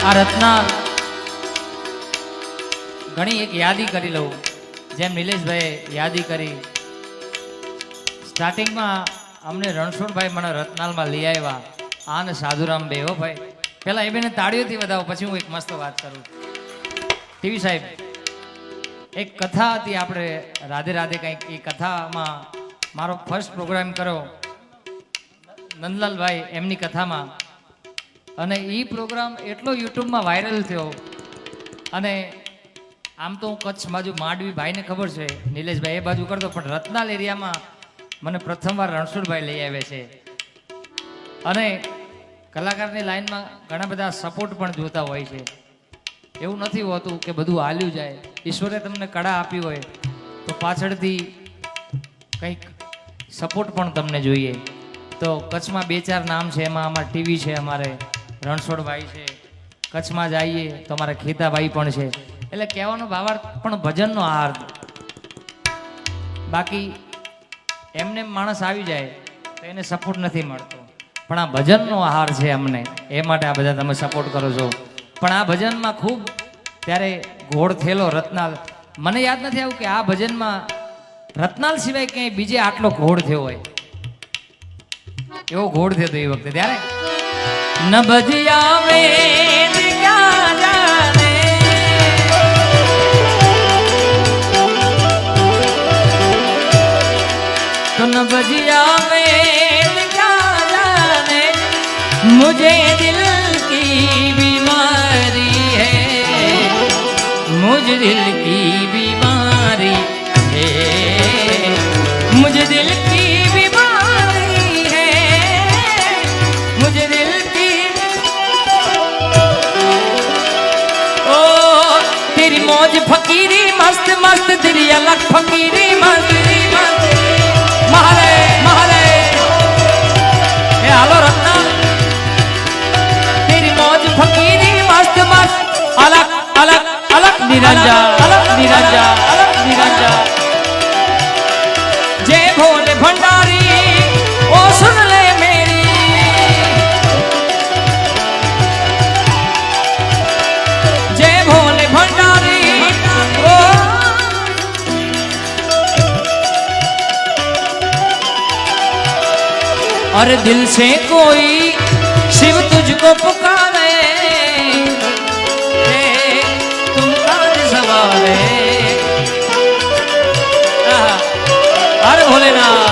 આ રત્ના ઘણી એક યાદી કરી લઉં, જેમ નિલેશભાઈએ યાદી કરી. સ્ટાર્ટિંગમાં અમને રણછોડભાઈ મને રત્નાલમાં લઈ આવ્યા, આ ને સાધુરામ બે. હો ભાઈ, પેલા એ બેને તાળીઓથી વધાવો, પછી હું એક મસ્ત વાત કરું. ટીવી સાહેબ, એક કથા હતી આપણે રાધે રાધે કંઈક, એ કથામાં મારો ફર્સ્ટ પ્રોગ્રામ કર્યો નંદલાલભાઈ એમની કથામાં, અને એ પ્રોગ્રામ એટલો યુટ્યુબમાં વાયરલ થયો. અને આમ તો હું કચ્છ બાજુ માંડવી, ભાઈને ખબર છે નિલેશભાઈ એ બાજુ કરતો, પણ રત્નાલ એરિયામાં મને પ્રથમવાર રણછોડભાઈ લઈ આવે છે. અને કલાકારની લાઈનમાં ઘણા બધા સપોર્ટ પણ જોતા હોય છે. એવું નથી હોતું કે બધું હાલ્યું જાય. ઈશ્વરે તમને કળા આપી હોય તો પાછળથી કંઈક સપોર્ટ પણ તમને જોઈએ. તો કચ્છમાં 2-4 નામ છે, એમાં અમારા ટીવી છે, અમારે રણછોડભાઈ છે. કચ્છમાં જઈએ તો અમારા ખેતાભાઈ પણ છે. એટલે કહેવાનો ભાવાર્થ પણ ભજનનો આહાર. બાકી એમને માણસ આવી જાય તો એને સપોર્ટ નથી મળતો, પણ આ ભજનનો આહાર છે અમને, એ માટે આ બધા તમે સપોર્ટ કરો છો. પણ આ ભજનમાં ખૂબ ત્યારે ઘોડ થયેલો રત્નાલ. મને યાદ નથી આવ્યું કે આ ભજનમાં રત્નાલ સિવાય ક્યાંય બીજે આટલો ઘોડ થયો હોય. એવો ઘોડ થયો એ વખતે. ત્યારે ન ભજિયા વેદ ક્યાં જાને, तो न भजिया वेद क्या जाने, मुझे दिल की बीमारी है, मुझे दिल की बीमारी है, मुझे दिल की बीमारी है, मुझे दिल की. ओ तेरी मौज फकीरी मस्त मस्त, तेरी अलग फकीरी मस्त मस्त. महाले महाले ये हालो रत्नाल, तेरी मौज फकीरी मस्त मस्त, अलग अलग अलग निरंजा, अलग निरंजा, अलग निरंजा. जय भोले भंडारी ओ सुन ले मेरी, जय भोले भंडारी ओ. अरे दिल से कोई शिव तुझको पुकारे, तुम काज सवारे. अरे भोलेनाथ.